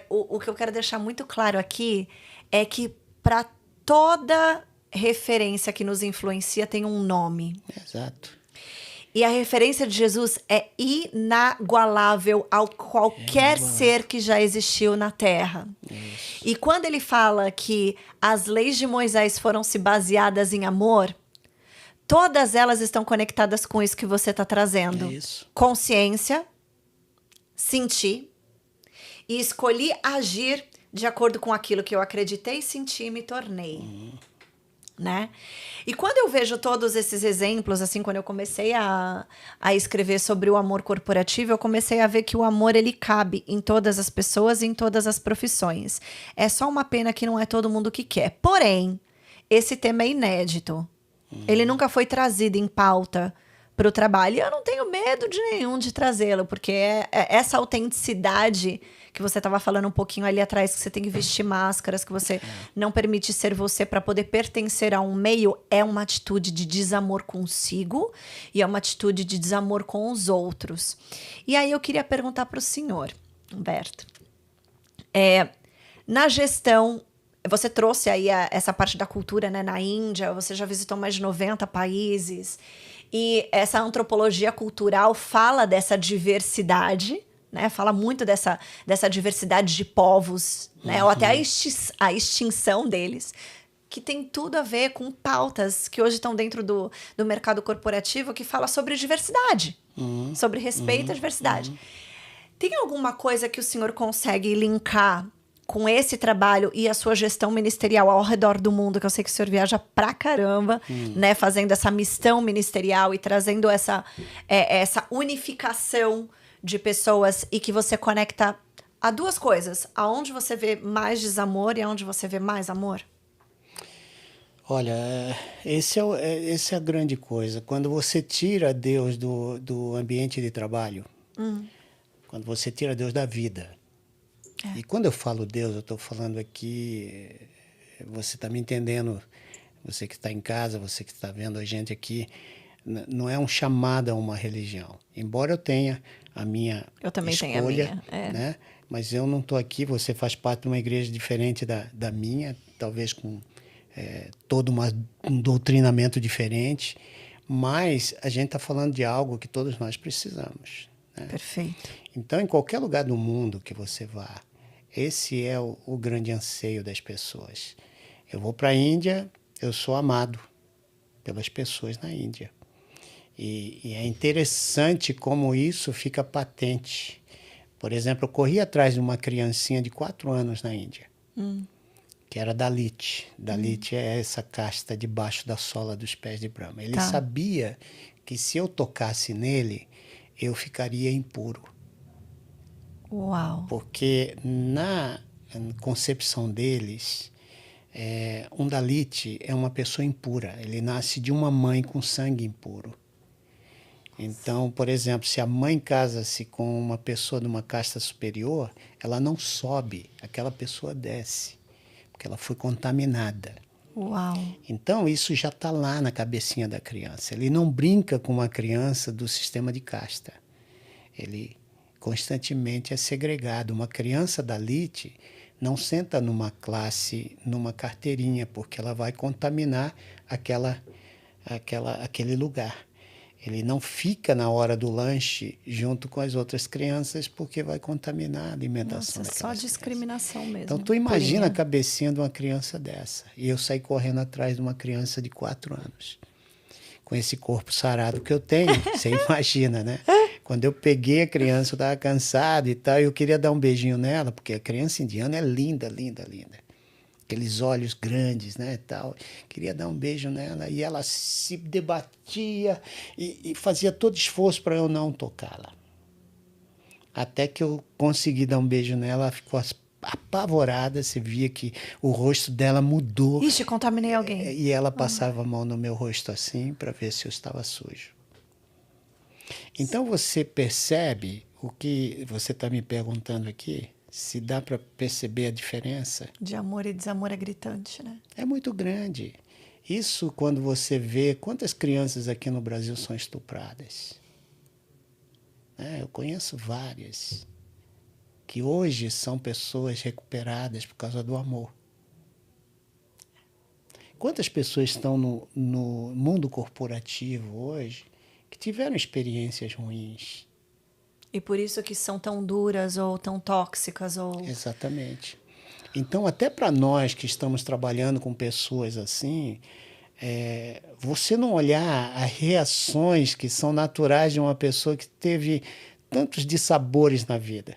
Speaker 1: o que eu quero deixar muito claro aqui é que para toda referência que nos influencia tem um nome.
Speaker 2: Exato.
Speaker 1: E a referência de Jesus é inagualável ao qualquer ser que já existiu na Terra.
Speaker 2: Isso.
Speaker 1: E quando ele fala que as leis de Moisés foram se baseadas em amor, todas elas estão conectadas com isso que você está trazendo.
Speaker 2: Isso.
Speaker 1: Consciência, sentir, e escolhi agir de acordo com aquilo que eu acreditei, senti e me tornei. Né? E quando eu vejo todos esses exemplos, assim, quando eu comecei a escrever sobre o amor corporativo, eu comecei a ver que o amor, ele cabe em todas as pessoas e em todas as profissões. É só uma pena que não é todo mundo que quer. Porém, esse tema é inédito. Ele nunca foi trazido em pauta para o trabalho. E eu não tenho medo de nenhum de trazê-lo, porque é essa autenticidade que você estava falando um pouquinho ali atrás, que você tem que vestir máscaras, que você não permite ser você para poder pertencer a um meio, é uma atitude de desamor consigo e é uma atitude de desamor com os outros. E aí eu queria perguntar para o senhor, Humberto, na gestão, você trouxe aí essa parte da cultura, né, na Índia, você já visitou mais de 90 países, e essa antropologia cultural fala dessa diversidade, né? Fala muito dessa diversidade de povos, né? Ou até a extinção deles, que tem tudo a ver com pautas que hoje estão dentro do mercado corporativo, que fala sobre diversidade, sobre respeito à diversidade. Tem alguma coisa que o senhor consegue linkar com esse trabalho e a sua gestão ministerial ao redor do mundo, que eu sei que o senhor viaja pra caramba, né? Fazendo essa missão ministerial e trazendo essa unificação de pessoas, e que você conecta a duas coisas: aonde você vê mais desamor e aonde você vê mais amor?
Speaker 2: Olha, essa é a grande coisa. Quando você tira Deus do ambiente de trabalho, quando você tira Deus da vida. E quando eu falo Deus, eu estou falando aqui, você está me entendendo, você que está em casa, você que está vendo a gente aqui, não é um chamado a uma religião. Embora eu tenha a minha
Speaker 1: Eu também
Speaker 2: escolha,
Speaker 1: tenho a minha,
Speaker 2: né? Mas eu não estou aqui, você faz parte de uma igreja diferente da minha, talvez com todo um doutrinamento diferente, mas a gente está falando de algo que todos nós precisamos. Né?
Speaker 1: Perfeito.
Speaker 2: Então, em qualquer lugar do mundo que você vá, esse é o grande anseio das pessoas. Eu vou para a Índia, eu sou amado pelas pessoas na Índia. E é interessante como isso fica patente. Por exemplo, eu corri atrás de uma criancinha de 4 anos na Índia, que era Dalit. Dalit é essa casta debaixo da sola dos pés de Brahma. Ele sabia que se eu tocasse nele, eu ficaria impuro.
Speaker 1: Uau.
Speaker 2: Porque na concepção deles, um Dalit é uma pessoa impura. Ele nasce de uma mãe com sangue impuro. Então, por exemplo, se a mãe casa-se com uma pessoa de uma casta superior, ela não sobe, aquela pessoa desce, porque ela foi contaminada.
Speaker 1: Uau.
Speaker 2: Então, isso já está lá na cabecinha da criança. Ele não brinca com uma criança do sistema de casta. Ele constantemente é segregado. Uma criança Dalit não senta numa classe, numa carteirinha, porque ela vai contaminar aquele lugar. Ele não fica na hora do lanche junto com as outras crianças, porque vai contaminar a alimentação daquelas
Speaker 1: só discriminação
Speaker 2: crianças.
Speaker 1: mesmo.
Speaker 2: Então, tu imagina a cabecinha de uma criança dessa. E eu saí correndo atrás de uma criança de 4 anos. Com esse corpo sarado que eu tenho, você imagina, né? Quando eu peguei a criança, eu estava cansado e tal, e eu queria dar um beijinho nela, porque a criança indiana é linda, linda, linda. Aqueles olhos grandes, né, tal. Queria dar um beijo nela, e ela se debatia e fazia todo esforço para eu não tocá-la. Até que eu consegui dar um beijo nela, ela ficou apavorada, você via que o rosto dela mudou.
Speaker 1: Ixi, contaminei alguém.
Speaker 2: E ela passava a mão no meu rosto assim, para ver se eu estava sujo. Então você percebe o que você está me perguntando aqui? Se dá para perceber a diferença?
Speaker 1: De amor e desamor é gritante, né?
Speaker 2: É muito grande. Isso quando você vê quantas crianças aqui no Brasil são estupradas. Eu conheço várias que hoje são pessoas recuperadas por causa do amor. Quantas pessoas estão no mundo corporativo hoje que tiveram experiências ruins.
Speaker 1: E por isso que são tão duras ou tão tóxicas ou...
Speaker 2: Exatamente. Então, até para nós que estamos trabalhando com pessoas assim, você não olhar as reações que são naturais de uma pessoa que teve tantos dissabores na vida.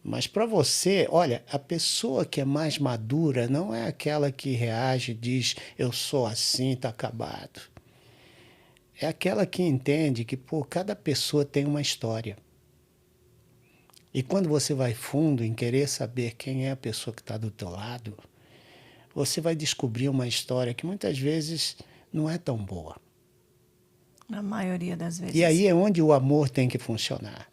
Speaker 2: Mas para você, olha, a pessoa que é mais madura não é aquela que reage e diz, eu sou assim, está acabado. É aquela que entende que, pô, cada pessoa tem uma história. E quando você vai fundo em querer saber quem é a pessoa que está do teu lado, você vai descobrir uma história que muitas vezes não é tão boa.
Speaker 1: Na maioria das vezes.
Speaker 2: E aí é onde o amor tem que funcionar.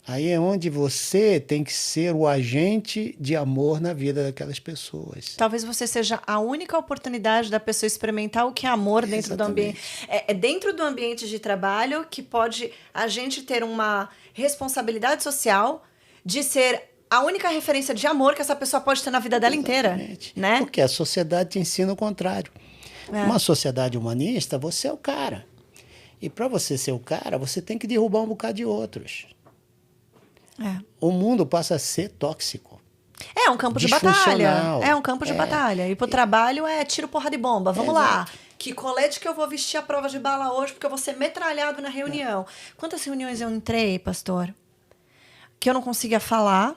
Speaker 2: Aí é onde você tem que ser o agente de amor na vida daquelas pessoas.
Speaker 1: Talvez você seja a única oportunidade da pessoa experimentar o que é amor dentro do ambiente. É dentro do ambiente de trabalho que pode a gente ter uma responsabilidade social de ser a única referência de amor que essa pessoa pode ter na vida dela inteira. Né?
Speaker 2: Porque a sociedade te ensina o contrário. Uma sociedade humanista, você é o cara. E para você ser o cara, você tem que derrubar um bocado de outros. O mundo passa a ser tóxico.
Speaker 1: É um campo de batalha. É um campo de batalha. E pro trabalho é tiro, porra de bomba. Vamos lá. Que colete que eu vou vestir a prova de bala hoje porque eu vou ser metralhado na reunião. Quantas reuniões eu entrei, pastor? Que eu não conseguia falar.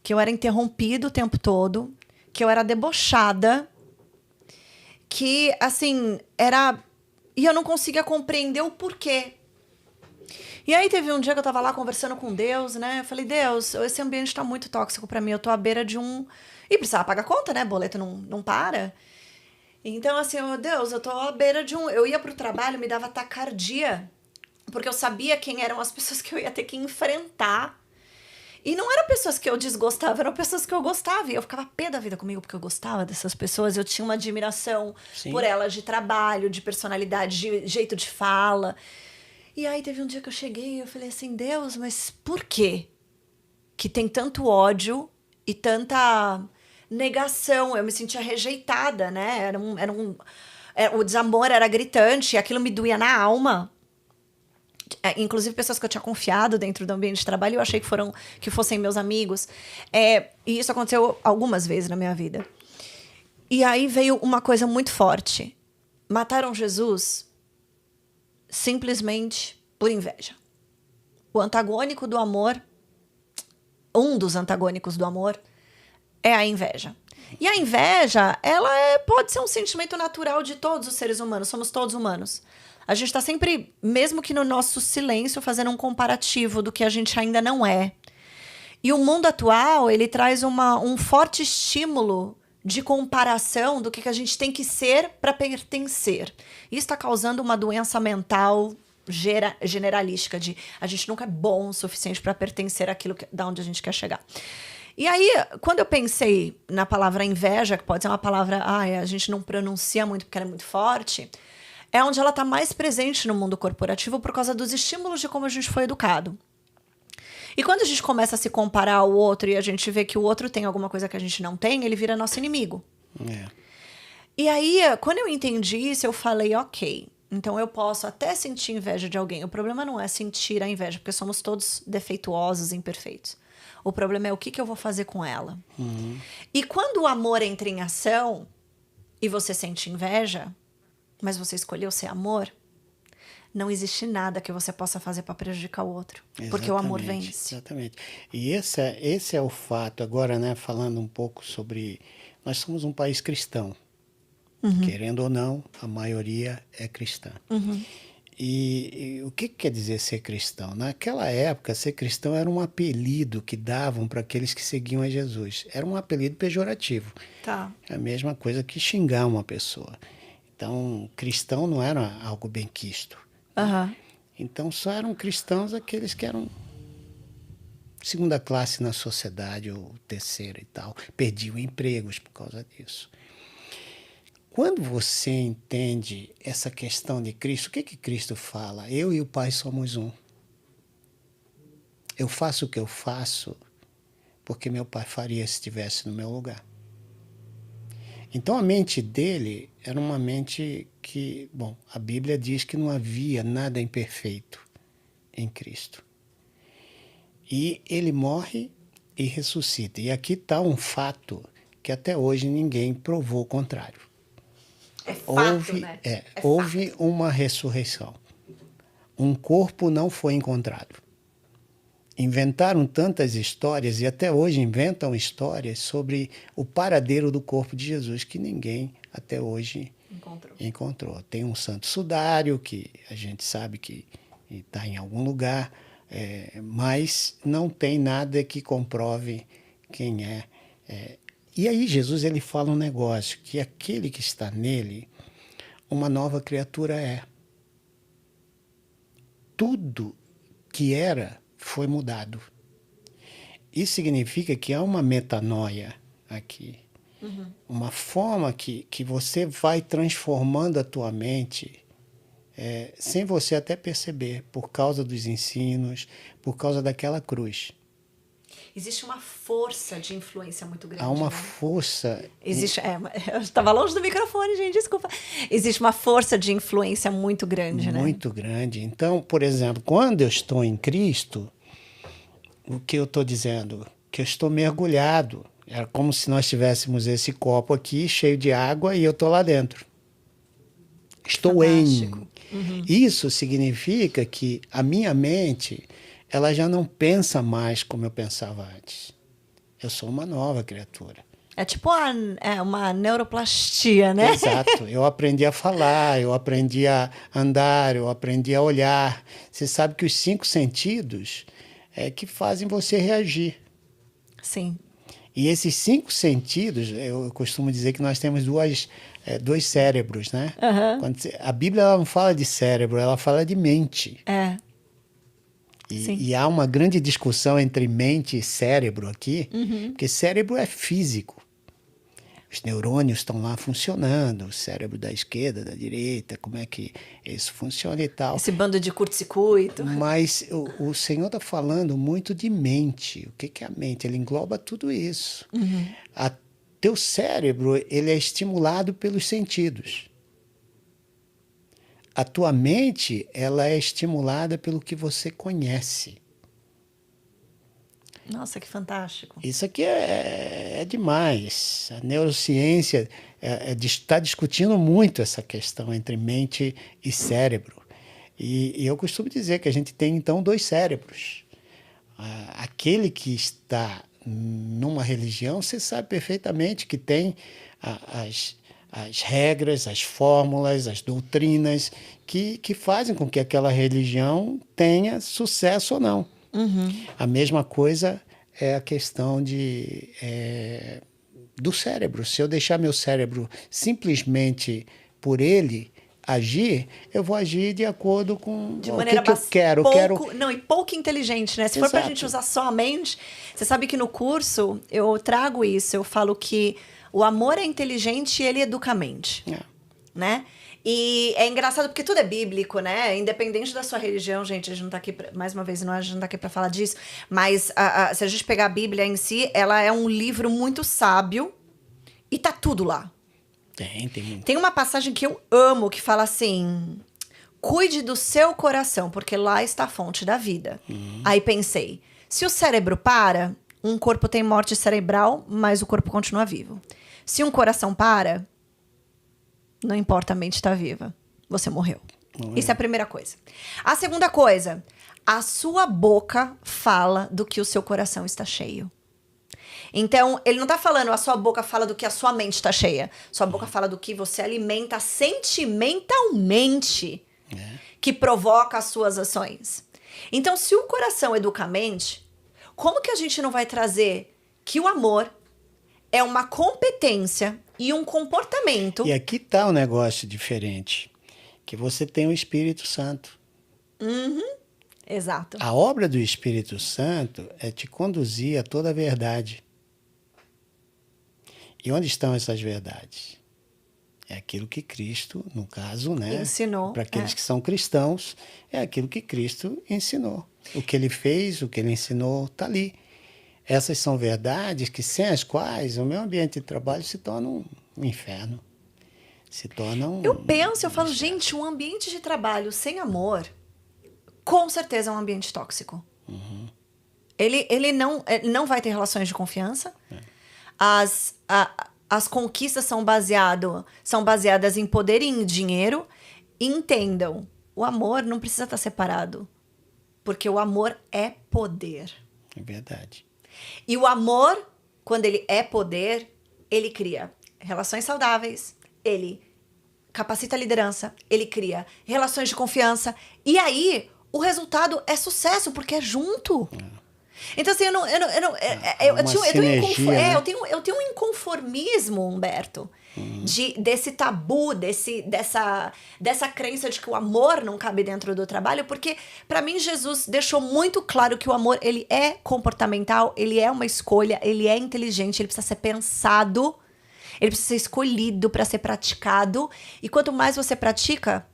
Speaker 1: Que eu era interrompido o tempo todo. Que eu era debochada. Que, assim, era... E eu não conseguia compreender o porquê. E aí teve um dia que eu tava lá conversando com Deus, né? Eu falei, Deus, esse ambiente tá muito tóxico pra mim. Eu tô à beira de um... E precisava pagar conta, né? Boleto não para. Então, assim, Deus, eu tô à beira de um... Eu ia pro trabalho, me dava taquicardia. Porque eu sabia quem eram as pessoas que eu ia ter que enfrentar. E não eram pessoas que eu desgostava, eram pessoas que eu gostava. E eu ficava pé da vida comigo porque eu gostava dessas pessoas. Eu tinha uma admiração por elas de trabalho, de personalidade, de jeito de fala. E aí teve um dia que eu cheguei e eu falei assim, Deus, mas por quê que tem tanto ódio e tanta negação? Eu me sentia rejeitada, né? O desamor era gritante, aquilo me doía na alma. Inclusive pessoas que eu tinha confiado dentro do ambiente de trabalho, eu achei que fossem meus amigos. E isso aconteceu algumas vezes na minha vida. E aí veio uma coisa muito forte. Mataram Jesus simplesmente por inveja. O antagônico do amor, um dos antagônicos do amor, é a inveja. E a inveja, ela pode ser um sentimento natural de todos os seres humanos, somos todos humanos. A gente está sempre, mesmo que no nosso silêncio, fazendo um comparativo do que a gente ainda não é. E o mundo atual, ele traz um forte estímulo de comparação do que a gente tem que ser para pertencer. Isso está causando uma doença mental generalística de a gente nunca é bom o suficiente para pertencer àquilo da onde a gente quer chegar. E aí, quando eu pensei na palavra inveja, que pode ser uma palavra a gente não pronuncia muito porque ela é muito forte, é onde ela está mais presente no mundo corporativo por causa dos estímulos de como a gente foi educado. E quando a gente começa a se comparar ao outro e a gente vê que o outro tem alguma coisa que a gente não tem, ele vira nosso inimigo. E aí, quando eu entendi isso, eu falei, ok, então eu posso até sentir inveja de alguém. O problema não é sentir a inveja, porque somos todos defeituosos, imperfeitos. O problema é o que eu vou fazer com ela. E quando o amor entra em ação e você sente inveja, mas você escolheu ser amor, não existe nada que você possa fazer para prejudicar o outro. Exatamente, porque o amor vence.
Speaker 2: Exatamente. E esse é o fato. Agora, né, falando um pouco sobre... Nós somos um país cristão. Querendo ou não, a maioria é cristã. E o que quer dizer ser cristão? Naquela época, ser cristão era um apelido que davam para aqueles que seguiam a Jesus. Era um apelido pejorativo.
Speaker 1: Tá.
Speaker 2: É a mesma coisa que xingar uma pessoa. Então, cristão não era algo benquisto. Então, só eram cristãos aqueles que eram segunda classe na sociedade, ou terceira e tal. Perdiam empregos por causa disso. Quando você entende essa questão de Cristo, o que Cristo fala? Eu e o Pai somos um. Eu faço o que eu faço porque meu Pai faria se estivesse no meu lugar. Então a mente dele era uma mente que, bom, a Bíblia diz que não havia nada imperfeito em Cristo. E ele morre e ressuscita. E aqui está um fato que até hoje ninguém provou o contrário.
Speaker 1: É fato, né?
Speaker 2: Houve uma ressurreição. Um corpo não foi encontrado. Inventaram tantas histórias, e até hoje inventam histórias sobre o paradeiro do corpo de Jesus, que ninguém até hoje encontrou. Tem um santo sudário, que a gente sabe que está em algum lugar, mas não tem nada que comprove quem é. E aí Jesus ele fala um negócio, que aquele que está nele, uma nova criatura é. Tudo que era foi mudado. Isso significa que há uma metanoia aqui. Uma forma que você vai transformando a tua mente sem você até perceber, por causa dos ensinos, por causa daquela cruz.
Speaker 1: Existe uma força de influência muito grande.
Speaker 2: Há uma
Speaker 1: né?
Speaker 2: força...
Speaker 1: Existe, eu estava longe do microfone, gente, desculpa. Existe uma força de influência muito grande, né?
Speaker 2: Muito grande. Então, por exemplo, quando eu estou em Cristo, o que eu estou dizendo? Que eu estou mergulhado. É como se nós tivéssemos esse copo aqui, cheio de água, e eu estou lá dentro. Estou
Speaker 1: Fantástico.
Speaker 2: em. Isso significa que a minha mente, ela já não pensa mais como eu pensava antes. Eu sou uma nova criatura.
Speaker 1: É tipo uma neuroplastia, né?
Speaker 2: Exato. Eu aprendi a falar, eu aprendi a andar, eu aprendi a olhar. Você sabe que os 5 sentidos é que fazem você reagir.
Speaker 1: Sim.
Speaker 2: E esses 5 sentidos, eu costumo dizer que nós temos dois cérebros, né? A Bíblia ela não fala de cérebro, ela fala de mente. E há uma grande discussão entre mente e cérebro aqui, porque cérebro é físico. Os neurônios estão lá funcionando, o cérebro da esquerda, da direita, como é que isso funciona e tal.
Speaker 1: Esse bando de curto-circuito.
Speaker 2: Mas o Senhor está falando muito de mente. O que é a mente? Ele engloba tudo isso. Teu cérebro ele é estimulado pelos sentidos. A tua mente ela é estimulada pelo que você conhece.
Speaker 1: Nossa, que fantástico.
Speaker 2: Isso aqui é demais. A neurociência está discutindo muito essa questão entre mente e cérebro. E eu costumo dizer que a gente tem, então, 2 cérebros. Aquele que está numa religião, você sabe perfeitamente que tem as regras, as fórmulas, as doutrinas que fazem com que aquela religião tenha sucesso ou não. A mesma coisa é a questão do cérebro. Se eu deixar meu cérebro simplesmente por ele agir, eu vou agir de acordo com
Speaker 1: de maneira
Speaker 2: o que eu quero.
Speaker 1: Não, e pouco inteligente, né? Se for pra gente usar só a mente, você sabe que no curso eu trago isso, eu falo que o amor é inteligente e ele educa a mente, né? E é engraçado porque tudo é bíblico, né? Independente da sua religião, gente, a gente não tá aqui, mais uma vez, a gente não tá aqui pra falar disso, mas se a gente pegar a Bíblia em si, ela é um livro muito sábio e tá tudo lá. Tem uma passagem que eu amo que fala assim: cuide do seu coração, porque lá está a fonte da vida. Aí pensei, se o cérebro para, um corpo tem morte cerebral, mas o corpo continua vivo. Se um coração para, não importa, a mente está viva. Você morreu. Isso é a primeira coisa. A segunda coisa, a sua boca fala do que o seu coração está cheio. Então, ele não está falando, a sua boca fala do que a sua mente está cheia. Sua boca fala do que você alimenta sentimentalmente, que provoca as suas ações. Então, se o coração educa a mente, como que a gente não vai trazer que o amor é uma competência e um comportamento...
Speaker 2: E aqui está um negócio diferente, que você tem o Espírito Santo.
Speaker 1: Exato.
Speaker 2: A obra do Espírito Santo é te conduzir a toda a verdade. E onde estão essas verdades? É aquilo que Cristo, no caso, né,
Speaker 1: ensinou.
Speaker 2: Para aqueles que são cristãos, é aquilo que Cristo ensinou. O que ele fez, o que ele ensinou, está ali. Essas são verdades que, sem as quais, o meu ambiente de trabalho se torna um inferno. Se torna um...
Speaker 1: Eu falo, gente, um ambiente de trabalho sem amor, com certeza é um ambiente tóxico. Ele não vai ter relações de confiança. As conquistas são baseadas em poder e em dinheiro. E entendam, o amor não precisa estar separado. Porque o amor é poder.
Speaker 2: É verdade.
Speaker 1: E o amor, quando ele é poder, ele cria relações saudáveis, ele capacita a liderança, ele cria relações de confiança. E aí, o resultado é sucesso, porque é junto. Então, assim, eu tenho um inconformismo, Humberto, desse tabu, dessa crença de que o amor não cabe dentro do trabalho, porque, para mim, Jesus deixou muito claro que o amor, ele é comportamental, ele é uma escolha, ele é inteligente, ele precisa ser pensado, ele precisa ser escolhido para ser praticado, e quanto mais você pratica,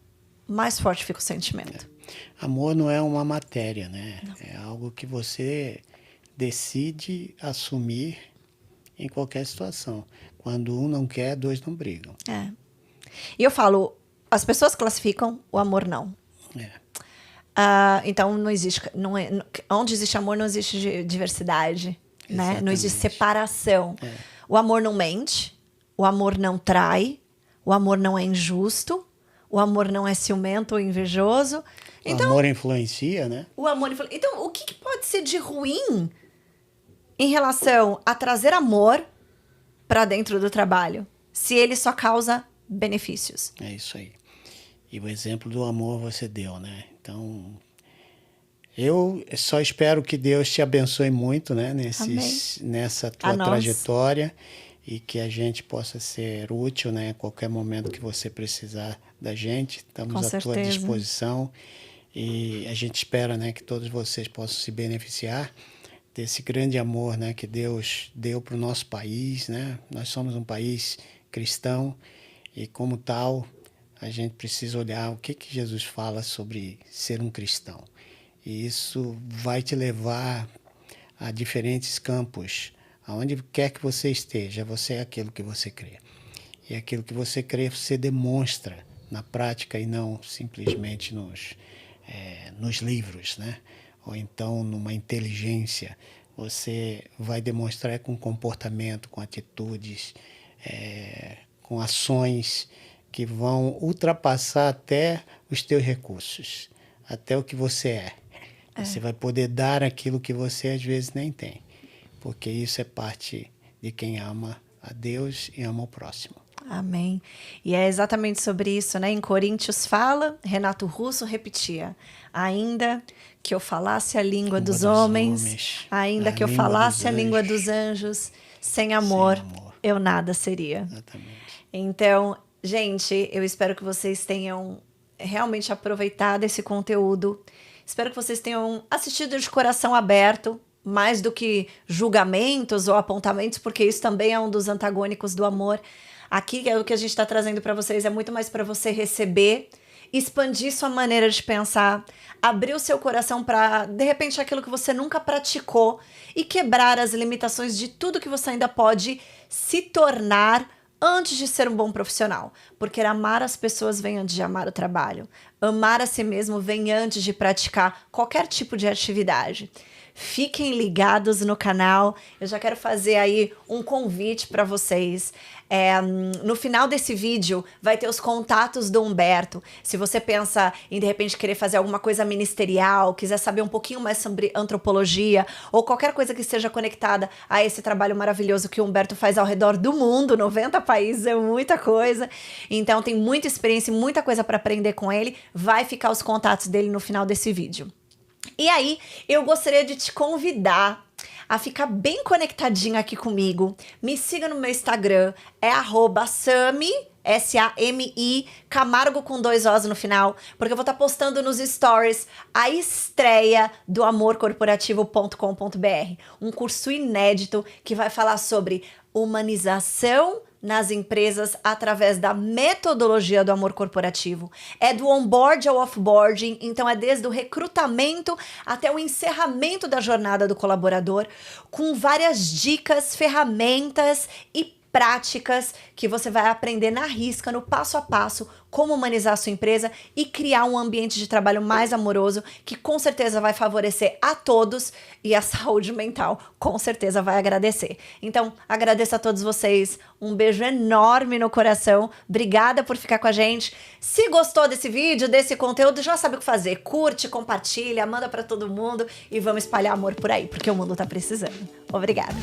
Speaker 1: mais forte fica o sentimento.
Speaker 2: Amor não é uma matéria, né? Não. É algo que você decide assumir em qualquer situação. Quando um não quer, dois não brigam.
Speaker 1: É. E eu falo, as pessoas classificam, o amor não. Então, não existe... onde existe amor, não existe diversidade. Né? Não existe separação. O amor não mente, o amor não trai, o amor não é injusto, o amor não é ciumento ou invejoso.
Speaker 2: Então, o amor influencia, né?
Speaker 1: O amor influencia. Então, o que pode ser de ruim em relação a trazer amor para dentro do trabalho, se ele só causa benefícios?
Speaker 2: É isso aí. E o exemplo do amor você deu, né? Então, eu só espero que Deus te abençoe muito, né? Nessa tua trajetória, e que a gente possa ser útil, né? A qualquer momento que você precisar da gente, estamos à tua disposição. E a gente espera, né, que todos vocês possam se beneficiar desse grande amor, né, que Deus deu para o nosso país, né? Nós somos um país cristão e, como tal, a gente precisa olhar o que Jesus fala sobre ser um cristão. E isso vai te levar a diferentes campos. Aonde quer que você esteja, você é aquilo que você crê. E aquilo que você crê, você demonstra na prática e não simplesmente nos livros, né? Ou então numa inteligência. Você vai demonstrar com comportamento, com atitudes, com ações que vão ultrapassar até os teus recursos, até o que você é. Você vai poder dar aquilo que você às vezes nem tem, porque isso é parte de quem ama a Deus e ama o próximo.
Speaker 1: Amém. E é exatamente sobre isso, né? Em Coríntios fala, Renato Russo repetia, ainda que eu falasse a língua dos homens, ainda que eu falasse a língua dos anjos, sem amor, eu nada seria.
Speaker 2: Exatamente.
Speaker 1: Então, gente, eu espero que vocês tenham realmente aproveitado esse conteúdo. Espero que vocês tenham assistido de coração aberto, mais do que julgamentos ou apontamentos, porque isso também é um dos antagônicos do amor. Aqui, o que a gente está trazendo para vocês é muito mais para você receber, expandir sua maneira de pensar, abrir o seu coração para, de repente, aquilo que você nunca praticou e quebrar as limitações de tudo que você ainda pode se tornar antes de ser um bom profissional. Porque amar as pessoas vem antes de amar o trabalho. Amar a si mesmo vem antes de praticar qualquer tipo de atividade. Fiquem ligados no canal. Eu já quero fazer aí um convite para vocês. No final desse vídeo vai ter os contatos do Humberto. Se você pensa em, de repente, querer fazer alguma coisa ministerial, quiser saber um pouquinho mais sobre antropologia ou qualquer coisa que esteja conectada a esse trabalho maravilhoso que o Humberto faz ao redor do mundo, 90 países, é muita coisa. Então tem muita experiência e muita coisa para aprender com ele. Vai ficar os contatos dele no final desse vídeo. E aí, eu gostaria de te convidar a ficar bem conectadinho aqui comigo. Me siga no meu Instagram, é @Sami, S-A-M-I, Camargo com 2 Os no final, porque eu vou estar postando nos stories a estreia do amorcorporativo.com.br, um curso inédito que vai falar sobre humanização nas empresas através da metodologia do amor corporativo. É do onboard ao offboarding, então é desde o recrutamento até o encerramento da jornada do colaborador, com várias dicas, ferramentas e práticas que você vai aprender na risca, no passo a passo, como humanizar a sua empresa e criar um ambiente de trabalho mais amoroso, que com certeza vai favorecer a todos, e a saúde mental com certeza vai agradecer. Então, agradeço a todos vocês, um beijo enorme no coração, obrigada por ficar com a gente. Se gostou desse vídeo, desse conteúdo, já sabe o que fazer, curte, compartilha, manda para todo mundo e vamos espalhar amor por aí, porque o mundo tá precisando. Obrigada.